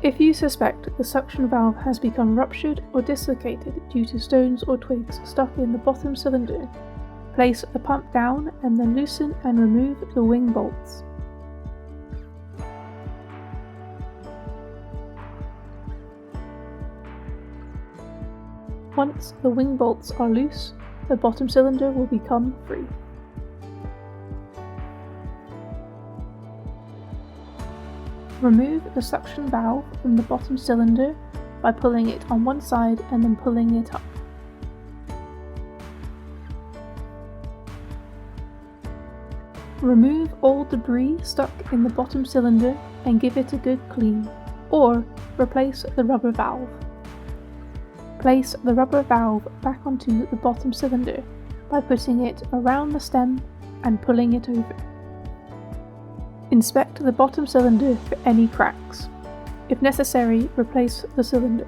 If you suspect the suction valve has become ruptured or dislocated due to stones or twigs stuck in the bottom cylinder, place the pump down and then loosen and remove the wing bolts. Once the wing bolts are loose, the bottom cylinder will become free. Remove the suction valve from the bottom cylinder by pulling it on one side and then pulling it up. Remove all debris stuck in the bottom cylinder and give it a good clean, or replace the rubber valve. Place the rubber valve back onto the bottom cylinder by putting it around the stem and pulling it over. Inspect the bottom cylinder for any cracks. If necessary, replace the cylinder.